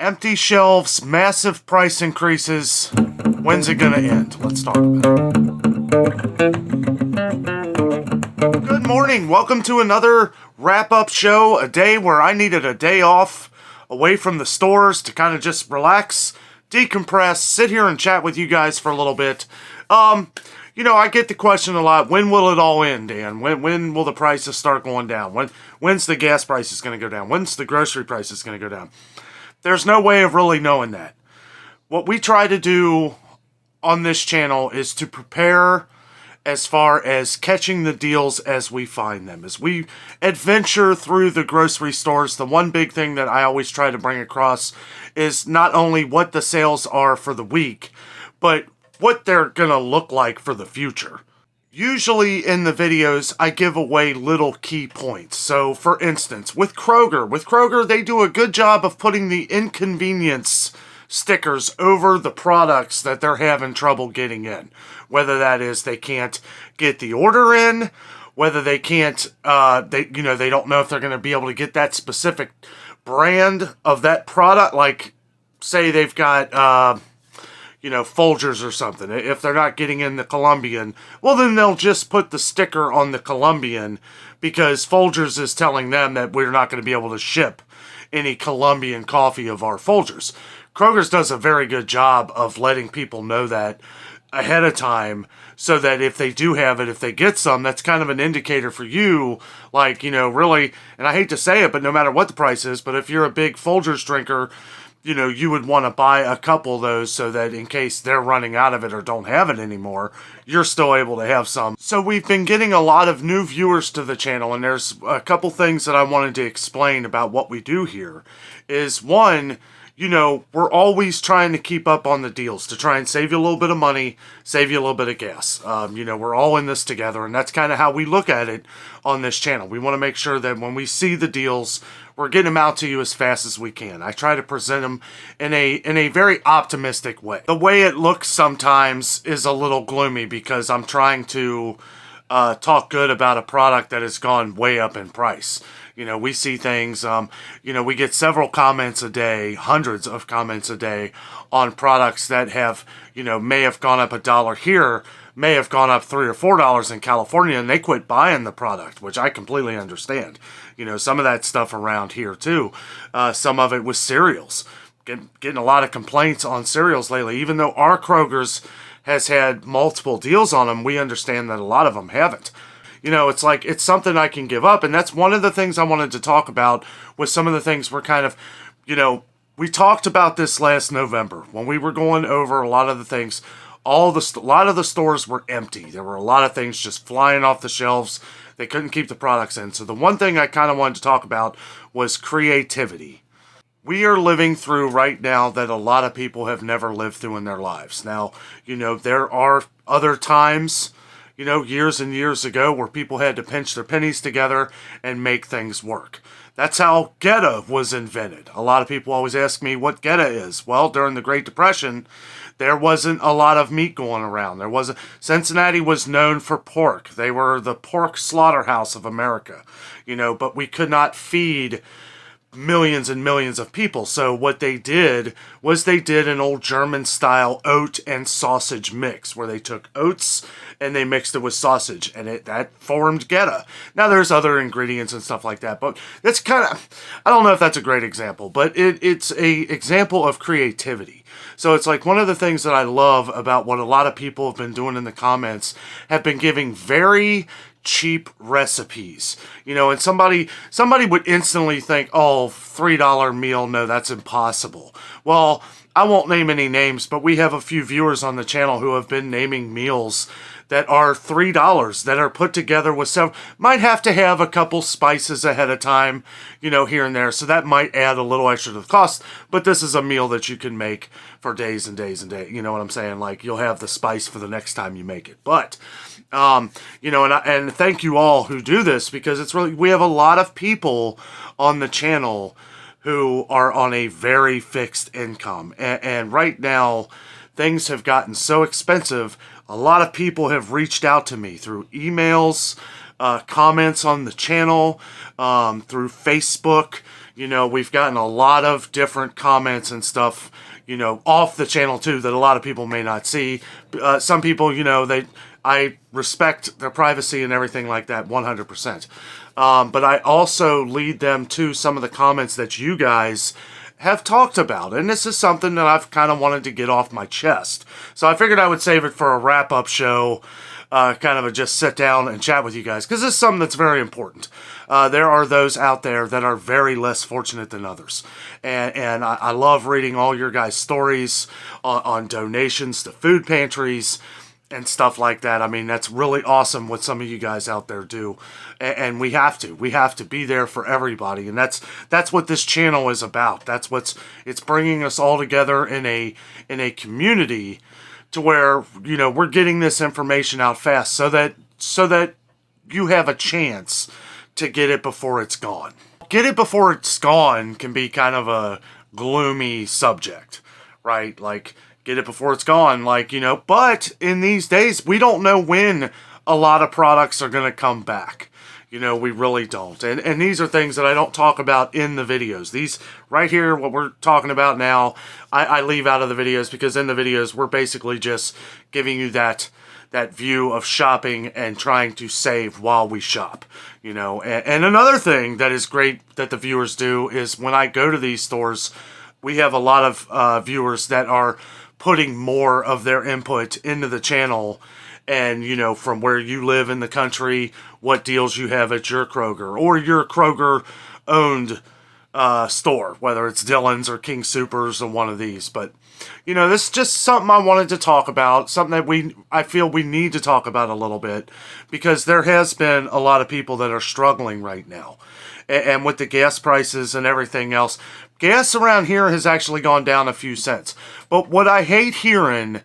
Empty shelves, massive price increases. When's it gonna end? Let's talk about it. Good morning. Welcome to another wrap-up show. A day where I needed a day off away from the stores to kind of just relax, decompress, sit here and chat with you guys for a little bit. You know, I get the question a lot, when will it all end, Dan? When will the prices start going down? When's the gas prices going to go down? When's the grocery prices going to go down? There's no way of really knowing that. What we try to do on this channel is to prepare as far as catching the deals as we find them. As we adventure through the grocery stores, the one big thing that I always try to bring across is not only what the sales are for the week, but what they're going to look like for the future. Usually in the videos, I give away little key points. So, for instance, with Kroger, they do a good job of putting the inconvenience stickers over the products that they're having trouble getting in. Whether that is they can't get the order in, whether they can't, they don't know if they're going to be able to get that specific brand of that product. Like, say they've got, Folgers or something. If they're not getting in the Colombian, well, then they'll just put the sticker on the Colombian because Folgers is telling them that we're not going to be able to ship any Colombian coffee of our Folgers. Kroger's does a very good job of letting people know that ahead of time so that if they do have it, if they get some, that's kind of an indicator for you, like, really, and I hate to say it, but no matter what the price is, but if you're a big Folgers drinker, you would want to buy a couple of those so that in case they're running out of it or don't have it anymore, you're still able to have some. So we've been getting a lot of new viewers to the channel, and there's a couple things that I wanted to explain about what we do here. Is one, we're always trying to keep up on the deals to try and save you a little bit of money, save you a little bit of gas. We're all in this together, and that's kind of how we look at it on this channel. We want to make sure that when we see the deals, we're getting them out to you as fast as we can. I try to present them in a very optimistic way. The way it looks sometimes is a little gloomy because I'm trying to talk good about a product that has gone way up in price. We see things, we get several comments a day, hundreds of comments a day on products that have, may have gone up $1 here, may have gone up $3 or $4 in California, and they quit buying the product, which I completely understand. Some of that stuff around here too. Some of it was cereals. Getting a lot of complaints on cereals lately, even though our Kroger's has had multiple deals on them, we understand that a lot of them haven't. It's like, it's something I can give up. And that's one of the things I wanted to talk about with some of the things we're kind of, we talked about this last November when we were going over a lot of the things. A lot of the stores were empty. There were a lot of things just flying off the shelves. They couldn't keep the products in. So the one thing I kind of wanted to talk about was creativity. We are living through right now that a lot of people have never lived through in their lives. Now, there are other times, years and years ago where people had to pinch their pennies together and make things work. That's how Geta was invented. A lot of people always ask me what Geta is. Well, during the Great Depression, there wasn't a lot of meat going around. Cincinnati was known for pork. They were the pork slaughterhouse of America, but we could not feed millions and millions of people. So what they did was they did an old German style oat and sausage mix where they took oats and they mixed it with sausage, and that formed Geta. Now there's other ingredients and stuff like that, but that's kind of, I don't know if that's a great example, but it's a example of creativity. So it's like one of the things that I love about what a lot of people have been doing in the comments have been giving very cheap recipes, and somebody would instantly think, oh, $3 meal, no, that's impossible. Well, I won't name any names, but we have a few viewers on the channel who have been naming meals that are $3 that are put together with several, might have to have a couple spices ahead of time, here and there. So that might add a little extra to the cost, but this is a meal that you can make for days and days and days. You know what I'm saying? Like, you'll have the spice for the next time you make it. But, and thank you all who do this, because it's really, we have a lot of people on the channel who are on a very fixed income. And right now, things have gotten so expensive. A lot of people have reached out to me through emails, comments on the channel, through Facebook. we've gotten a lot of different comments and stuff, off the channel too, that a lot of people may not see. Some people, I respect their privacy and everything like that 100%. But I also lead them to some of the comments that you guys have talked about. And this is something that I've kind of wanted to get off my chest. So I figured I would save it for a wrap-up show, kind of just sit down and chat with you guys, because this is something that's very important. There are those out there that are very less fortunate than others. And I love reading all your guys' stories on donations to food pantries and stuff like that. I mean, that's really awesome what some of you guys out there do. And we have to be there for everybody. And that's what this channel is about. It's bringing us all together in a community to where, we're getting this information out fast so that you have a chance to get it before it's gone. Get it before it's gone can be kind of a gloomy subject, right? Like, get it before it's gone, but in these days, we don't know when a lot of products are going to come back. We really don't. And these are things that I don't talk about in the videos. These right here, what we're talking about now, I leave out of the videos, because in the videos, we're basically just giving you that view of shopping and trying to save while we shop, And another thing that is great that the viewers do is when I go to these stores, we have a lot of viewers that are putting more of their input into the channel, and from where you live in the country, what deals you have at your Kroger or your Kroger owned store, whether it's Dillon's or King Soopers or one of these. But this is just something I wanted to talk about, something that I feel we need to talk about a little bit, because there has been a lot of people that are struggling right now, and with the gas prices and everything else. Gas around here has actually gone down a few cents. But what I hate hearing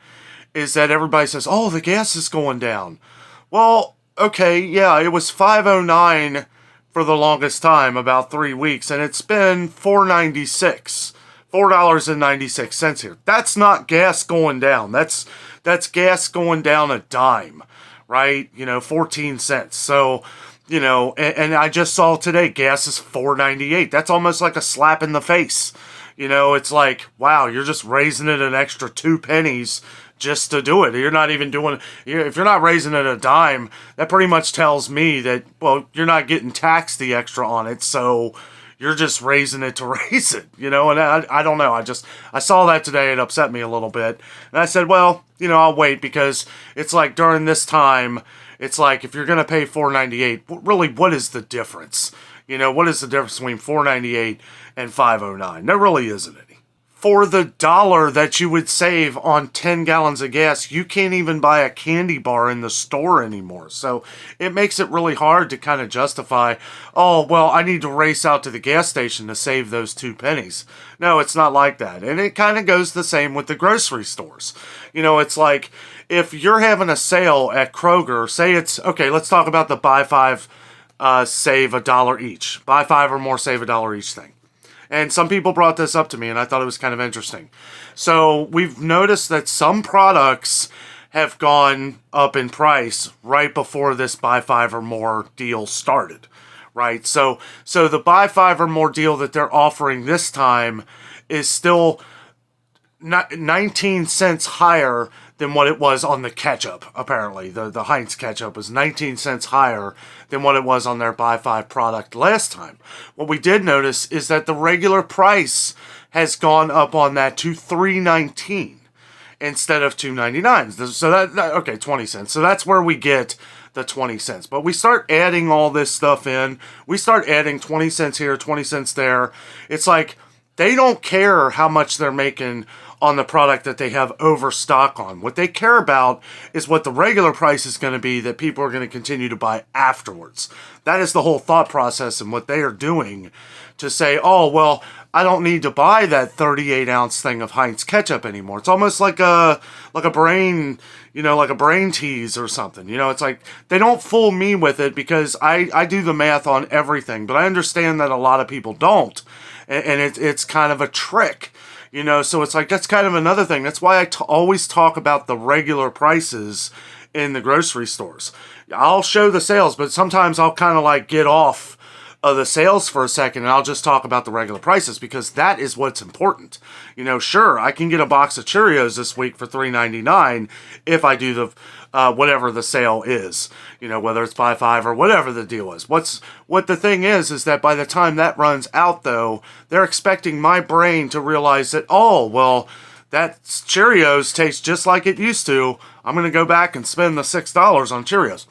is that everybody says, oh, the gas is going down. Well, okay, yeah, it was $5.09 for the longest time, about 3 weeks, and it's been $4.96 here. That's not gas going down. That's gas going down a dime, right? 14 cents. So, and I just saw today, gas is $4.98. That's almost like a slap in the face. It's like, wow, you're just raising it an extra 2 pennies just to do it. You're not even doing, if you're not raising it a dime, that pretty much tells me that, well, you're not getting taxed the extra on it, so you're just raising it to raise it, and I don't know. I saw that today. It upset me a little bit. And I said, well, I'll wait, because it's like during this time, it's like if you're going to pay $4.98, really, what is the difference? What is the difference between $4.98 and $5.09? There really isn't any. For the dollar that you would save on 10 gallons of gas, you can't even buy a candy bar in the store anymore. So it makes it really hard to kind of justify, oh, well, I need to race out to the gas station to save those 2 pennies. No, it's not like that. And it kind of goes the same with the grocery stores. It's like if you're having a sale at Kroger, say it's, okay, let's talk about the buy 5, save $1 each. Buy 5 or more, save $1 each thing. And some people brought this up to me, and I thought it was kind of interesting. So we've noticed that some products have gone up in price right before this buy 5 or more deal started, right? So the buy 5 or more deal that they're offering this time is still 19 cents higher than what it was on the ketchup, apparently. The Heinz ketchup was 19 cents higher than what it was on their buy 5 product last time. What we did notice is that the regular price has gone up on that to $3.19 instead of $2.99. So okay, 20 cents. So that's where we get the 20 cents. But we start adding all this stuff in. We start adding 20 cents here, 20 cents there. It's like they don't care how much they're making on the product that they have overstock on. What they care about is what the regular price is going to be that people are going to continue to buy afterwards. That is the whole thought process and what they are doing to say, oh, well, I don't need to buy that 38-ounce thing of Heinz ketchup anymore. It's almost like a brain, like a brain tease or something. It's like they don't fool me with it because I do the math on everything, but I understand that a lot of people don't. And it's kind of a trick. So it's like, that's kind of another thing. That's why I always talk about the regular prices in the grocery stores. I'll show the sales, but sometimes I'll kind of like get off of the sales for a second, and I'll just talk about the regular prices because that is what's important. You know, sure, I can get a box of Cheerios this week for $3.99 if I do the whatever the sale is. You know, whether it's buy 5 or whatever the deal is. What the thing is that by the time that runs out, though, they're expecting my brain to realize that, oh, well, that Cheerios tastes just like it used to. I'm going to go back and spend the $6 on Cheerios.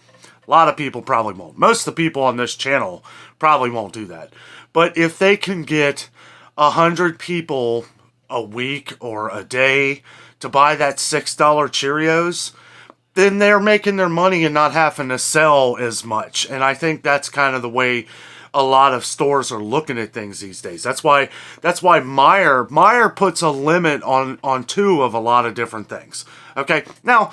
A lot of people probably won't. Most of the people on this channel probably won't do that. But if they can get 100 people a week or a day to buy that $6 Cheerios, then they're making their money and not having to sell as much. And I think that's kind of the way a lot of stores are looking at things these days. That's why Meijer puts a limit on 2 of a lot of different things. Okay, now,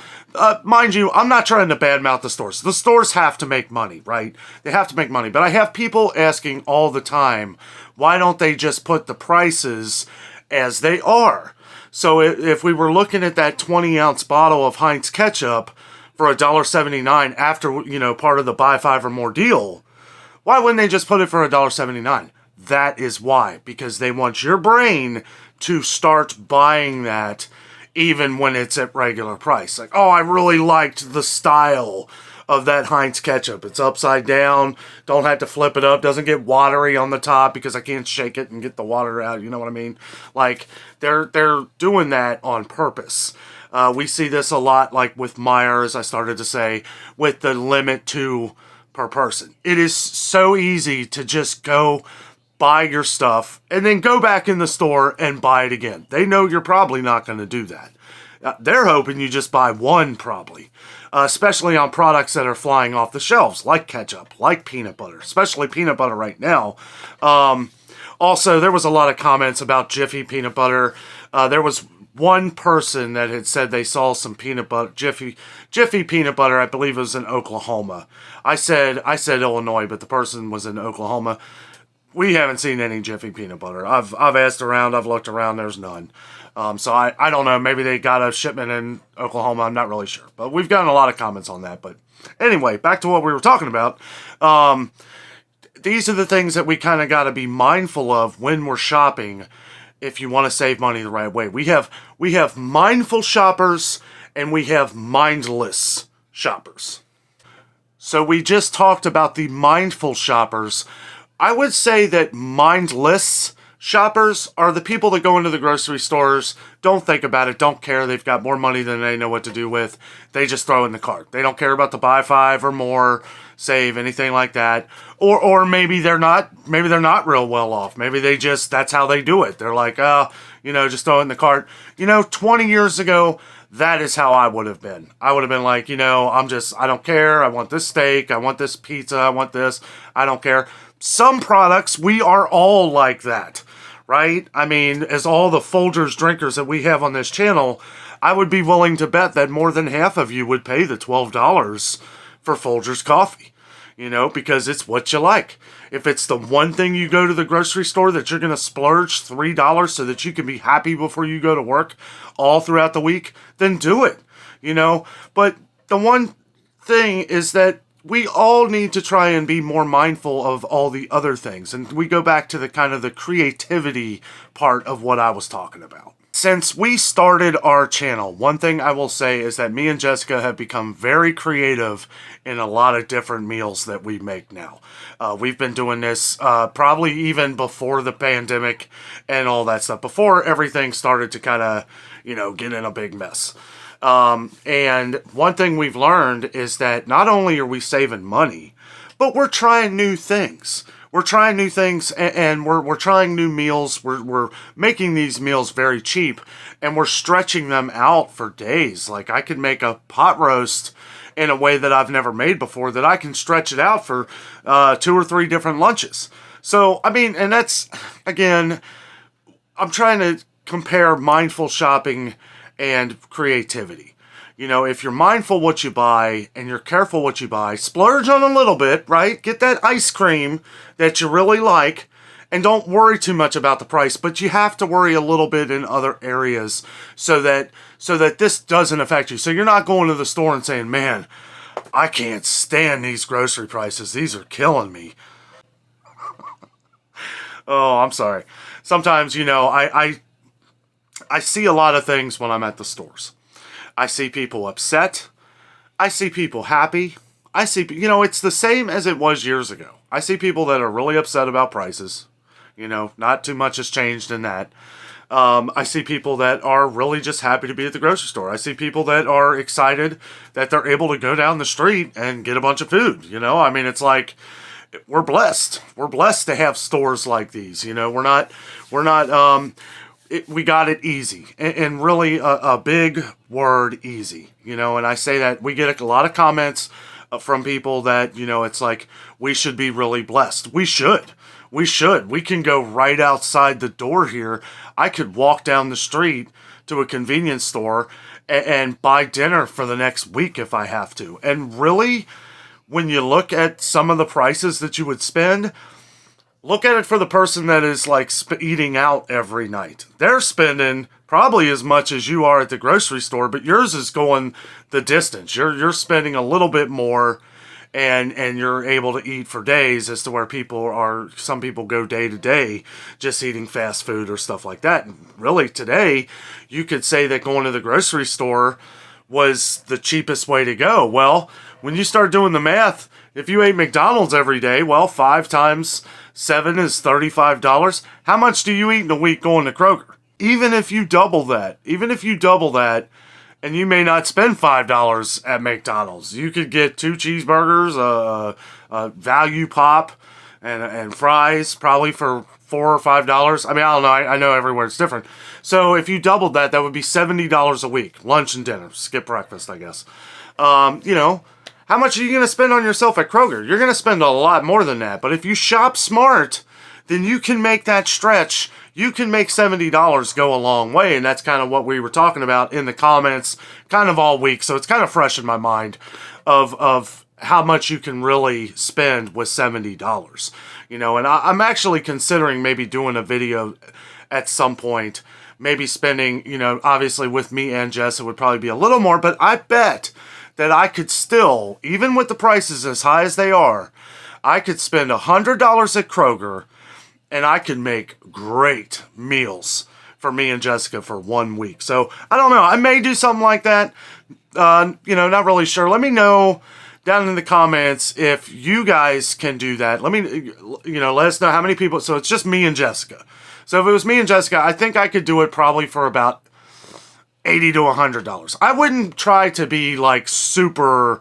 mind you, I'm not trying to badmouth the stores. The stores have to make money, right? They have to make money. But I have people asking all the time, why don't they just put the prices as they are? So if we were looking at that 20-ounce bottle of Heinz ketchup for $1.79 after, you know, part of the buy 5 or more deal, why wouldn't they just put it for $1.79? That is why. Because they want your brain to start buying that even when it's at regular price. Like, oh, I really liked the style of that Heinz ketchup. It's upside down. Don't have to flip it up. Doesn't get watery on the top because I can't shake it and get the water out. You know what I mean? Like, they're doing that on purpose. We see this a lot, like with Meijer, as I started to say, with the limit 2 per person. It is so easy to just go buy your stuff and then go back in the store and buy it again. They know you're probably not going to do that. They're hoping you just buy one, probably. Especially on products that are flying off the shelves, like ketchup, like peanut butter, especially peanut butter right now. Also, there was a lot of comments about Jiffy peanut butter. There was one person that had said they saw some peanut butter, Jiffy peanut butter, I believe it was in Oklahoma. I said Illinois, but the person was in Oklahoma. We haven't seen any Jiffy peanut butter. I've asked around, I've looked around, there's none. So I don't know, maybe they got a shipment in Oklahoma, I'm not really sure. But we've gotten a lot of comments on that. But anyway, back to what we were talking about. These are the things that we kind of got to be mindful of when we're shopping if you want to save money the right way. We have mindful shoppers and we have mindless shoppers. So we just talked about the mindful shoppers. I would say that mindless shoppers are the people that go into the grocery stores, don't think about it, don't care, they've got more money than they know what to do with, they just throw in the cart. They don't care about the buy 5 or more, save, anything like that. Or maybe they're not real well off. Maybe they just, that's how they do it. They're like, just throw it in the cart. 20 years ago, that is how I would have been. I would have been like, I don't care, I want this steak, I want this pizza, I want this, I don't care. Some products, we are all like that, right? I mean, as all the Folgers drinkers that we have on this channel, I would be willing to bet that more than half of you would pay the $12 for Folgers coffee, because it's what you like. If it's the one thing you go to the grocery store that you're going to splurge $3 so that you can be happy before you go to work all throughout the week, then do it, But the one thing is that we all need to try and be more mindful of all the other things. And we go back to the kind of the creativity part of what I was talking about. Since we started our channel, one thing I will say is that me and Jessica have become very creative in a lot of different meals that we make now. We've been doing this probably even before the pandemic and all that stuff, before everything started to kind of, get in a big mess. And one thing we've learned is that not only are we saving money, but we're trying new things. We're trying new things and we're trying new meals. We're making these meals very cheap and we're stretching them out for days. Like I could make a pot roast in a way that I've never made before that I can stretch it out for 2 or 3 different lunches. So, I mean, and that's, again, I'm trying to compare mindful shopping and creativity. If you're mindful what you buy and you're careful what you buy, splurge on a little bit, right? Get that ice cream that you really like and don't worry too much about the price, but you have to worry a little bit in other areas so that this doesn't affect you. So you're not going to the store and saying, man, I can't stand these grocery prices. These are killing me. Oh, I'm sorry. Sometimes, I see a lot of things when I'm at the stores. I see people upset. I see people happy. I see, it's the same as it was years ago. I see people that are really upset about prices. Not too much has changed in that. I see people that are really just happy to be at the grocery store. I see people that are excited that they're able to go down the street and get a bunch of food. It's like we're blessed. We're blessed to have stores like these. We got it easy, and really a big word, easy. And I say that we get a lot of comments from people that, it's like we should be really blessed. We should. We should. We can go right outside the door here. I could walk down the street to a convenience store and buy dinner for the next week if I have to. And really, when you look at some of the prices that you would spend, look at it for the person that is like eating out every night. They're spending probably as much as you are at the grocery store, but yours is going the distance. You're spending a little bit more, and you're able to eat for days, as to where some people go day to day just eating fast food or stuff like that. And really today, you could say that going to the grocery store was the cheapest way to go. Well, when you start doing the math, if you ate McDonald's every day, well, 5 times 7 is $35. How much do you eat in a week going to Kroger? Even if you double that, and you may not spend $5 at McDonald's, you could get 2 cheeseburgers, a value pop, and fries, probably for $4 or $5. I don't know. I know everywhere it's different. So if you doubled that, that would be $70 a week. Lunch and dinner. Skip breakfast, I guess. How much are you going to spend on yourself at Kroger? You're going to spend a lot more than that. But if you shop smart, then you can make that stretch. You can make $70 go a long way. And that's kind of what we were talking about in the comments kind of all week. So it's kind of fresh in my mind of how much you can really spend with $70. And I'm actually considering maybe doing a video at some point. Maybe spending, obviously with me and Jess, it would probably be a little more. But I bet that I could still, even with the prices as high as they are, I could spend $100 at Kroger and I could make great meals for me and Jessica for 1 week. So I don't know. I may do something like that. Not really sure. Let me know down in the comments if you guys can do that. Let me, let us know how many people. So it's just me and Jessica. So if it was me and Jessica, I think I could do it probably for about $80 to $100. I wouldn't try to be like super,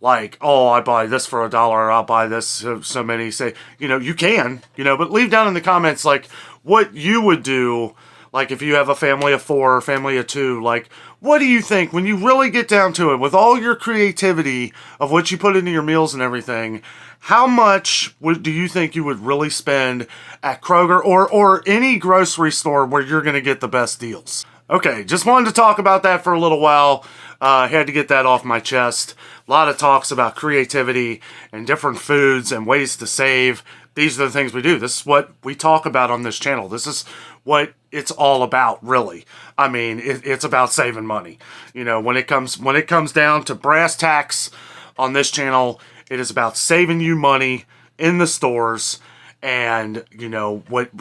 like, oh, I buy this for $1, I'll buy this so many. Say, you can, but leave down in the comments like what you would do. Like if you have a family of 4 or family of 2, like what do you think when you really get down to it with all your creativity of what you put into your meals and everything? How much do you think you would really spend at Kroger or any grocery store where you're going to get the best deals? Okay, just wanted to talk about that for a little while. Had to get that off my chest. A lot of talks about creativity and different foods and ways to save. These are the things we do. This is what we talk about on this channel. This is what it's all about, really. It's about saving money. When it comes down to brass tacks on this channel, it is about saving you money in the stores, and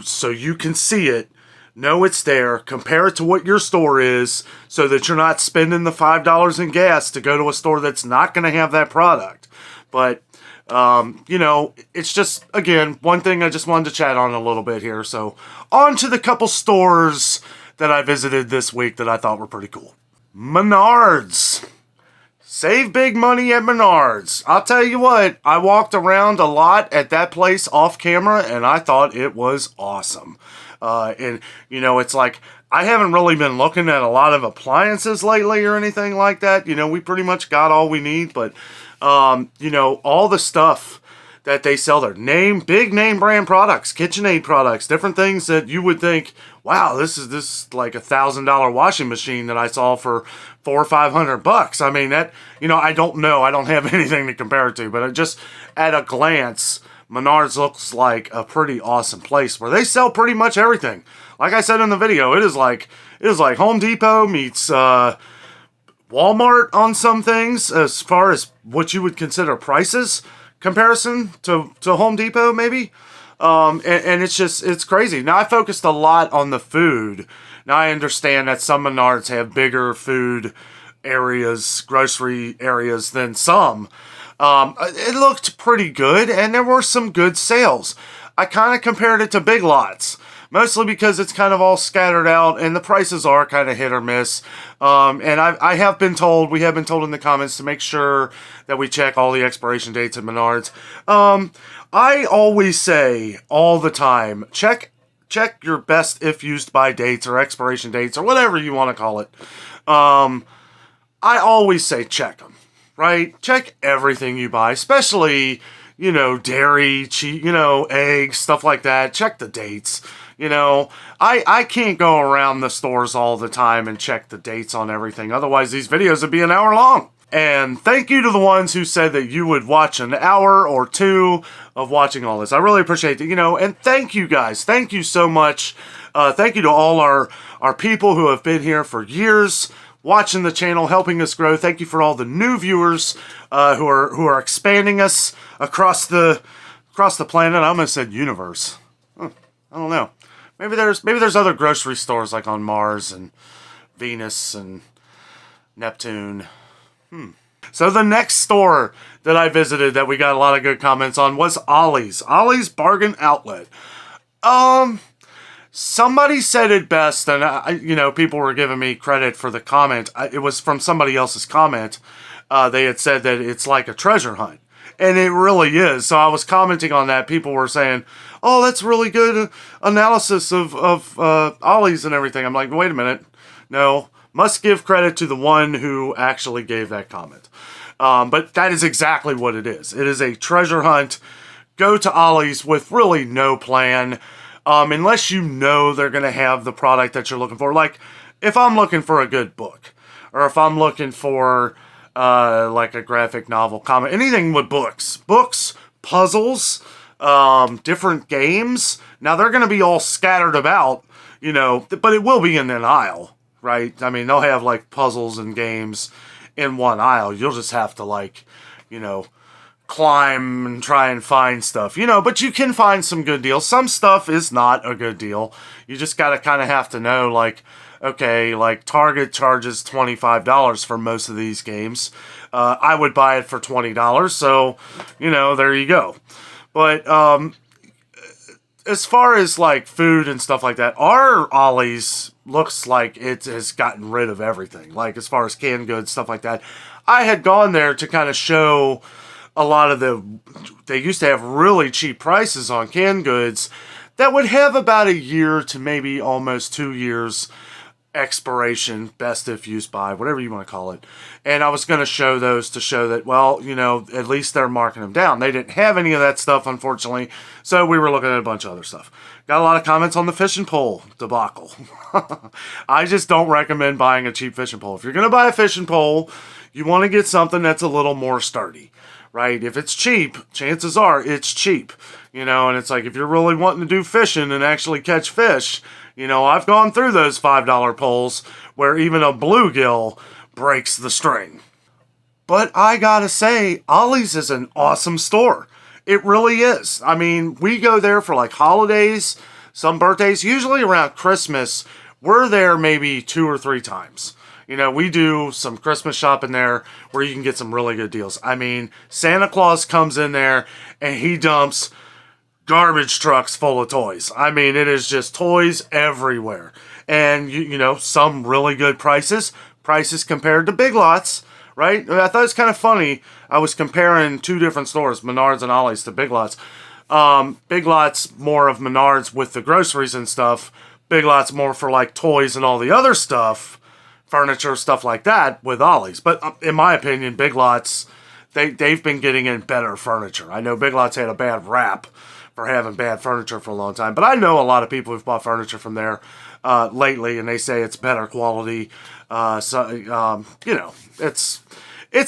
so you can see it. Know it's there, compare it to what your store is so that you're not spending the $5 in gas to go to a store that's not going to have that product. But, it's just, again, one thing I just wanted to chat on a little bit here. So on to the couple stores that I visited this week that I thought were pretty cool. Menards. Save big money at Menards. I'll tell you what, I walked around a lot at that place off camera and I thought it was awesome. It's like, I haven't really been looking at a lot of appliances lately or anything like that. We pretty much got all we need, but, all the stuff that they sell there, big name brand products, KitchenAid products, different things that you would think, wow, this is like $1,000 washing machine that I saw for $400 or $500. That, I don't know. I don't have anything to compare it to, but just at a glance, Menards looks like a pretty awesome place where they sell pretty much everything. Like I said in the video, it is like Home Depot meets Walmart on some things as far as what you would consider prices comparison to Home Depot maybe. And it's crazy. Now, I focused a lot on the food. Now, I understand that some Menards have bigger food areas, grocery areas than some. It looked pretty good, and there were some good sales. I kind of compared it to Big Lots, mostly because it's kind of all scattered out, and the prices are kind of hit or miss. And we have been told in the comments to make sure that we check all the expiration dates at Menards. I always say all the time, check your best if used by dates or expiration dates or whatever you want to call it. I always say check them, right? Check everything you buy, especially, dairy, cheese, eggs, stuff like that. Check the dates. I can't go around the stores all the time and check the dates on everything. Otherwise, these videos would be an hour long. And thank you to the ones who said that you would watch an hour or two of watching all this. I really appreciate it, and thank you guys. Thank you so much. Thank you to all our people who have been here for years, watching the channel, helping us grow. Thank you for all the new viewers who are expanding us across the planet. I almost said universe. I don't know. Maybe there's other grocery stores like on Mars and Venus and Neptune. So the next store that I visited that we got a lot of good comments on was Ollie's. Ollie's Bargain Outlet. Somebody said it best, and people were giving me credit for the comment. It was from somebody else's comment. They had said that it's like a treasure hunt, and it really is. So I was commenting on that. People were saying, "Oh, that's really good analysis of Ollie's and everything." I'm like, wait a minute, no. Must give credit to the one who actually gave that comment. But that is exactly what it is. It is a treasure hunt. Go to Ollie's with really no plan. Unless you know they're going to have the product that you're looking for. Like, if I'm looking for a good book, or if I'm looking for like a graphic novel, comic, anything with books, puzzles, different games. Now, they're going to be all scattered about, but it will be in an aisle. Right? I mean, they'll have like puzzles and games in one aisle. You'll just have to climb and try and find stuff, but you can find some good deals. Some stuff is not a good deal. You just got to kind of have to know, okay, Target charges $25 for most of these games. I would buy it for $20. So, there you go. But, as far as food and stuff like that, our Ollie's looks like it has gotten rid of everything. As far as canned goods, stuff like that. I had gone there to kind of show a lot of they used to have really cheap prices on canned goods that would have about a year to maybe almost 2 years expiration, best if used by, whatever you want to call it. And I was going to show those to show that, well, at least they're marking them down. They didn't have any of that stuff, unfortunately, so we were looking at a bunch of other stuff. Got a lot of comments on the fishing pole debacle. I just don't recommend buying a cheap fishing pole. If you're going to buy a fishing pole, you want to get something that's a little more sturdy, right? If it's cheap, chances are it's cheap, and it's like if you're really wanting to do fishing and actually catch fish, I've gone through those $5 poles where even a bluegill breaks the string. But I gotta say, Ollie's is an awesome store. It really is. I mean, we go there for holidays, some birthdays, usually around Christmas. We're there maybe 2 or 3 times. We do some Christmas shopping there where you can get some really good deals. I mean, Santa Claus comes in there and he dumps garbage trucks full of toys. I mean, it is just toys everywhere. And, some really good prices compared to Big Lots, right? I thought it was kind of funny. I was comparing 2 different stores, Menards and Ollie's, to Big Lots. Big Lots, more of Menards with the groceries and stuff. Big Lots more for toys and all the other stuff, furniture, stuff like that with Ollie's. But in my opinion, Big Lots, they've been getting in better furniture. I know Big Lots had a bad rap for having bad furniture for a long time. But I know a lot of people who've bought furniture from there lately, and they say it's better quality. It's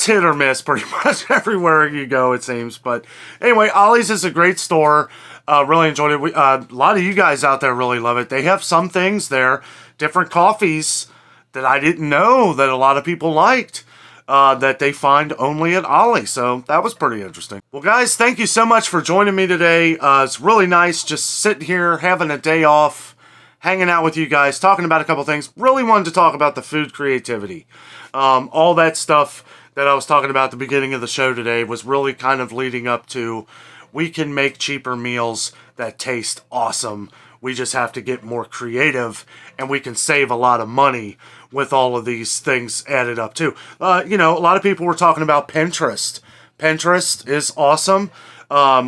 hit or miss pretty much everywhere you go, it seems. But anyway, Ollie's is a great store. Really enjoyed it. A lot of you guys out there really love it. They have some things there, different coffees that I didn't know that a lot of people liked. that they find only at Ollie. So that was pretty interesting. Well, guys, thank you so much for joining me today. It's really nice just sitting here, having a day off, hanging out with you guys, talking about a couple things. Really wanted to talk about the food creativity. All that stuff that I was talking about at the beginning of the show today was really kind of leading up to, we can make cheaper meals that taste awesome. We just have to get more creative, and we can save a lot of money with all of these things added up too. A lot of people were talking about Pinterest. Pinterest is awesome.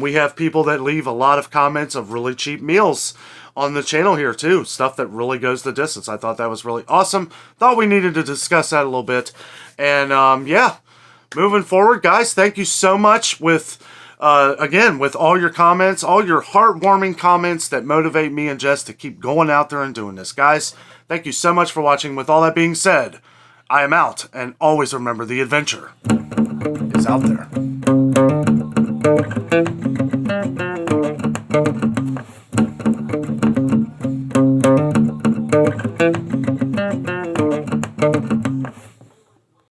We have people that leave a lot of comments of really cheap meals on the channel here too. Stuff that really goes the distance. I thought that was really awesome. Thought we needed to discuss that a little bit. And yeah, moving forward, guys, thank you so much again, with all your comments, all your heartwarming comments that motivate me and Jess to keep going out there and doing this. Guys, thank you so much for watching. With all that being said, I am out, and always remember, the adventure is out there.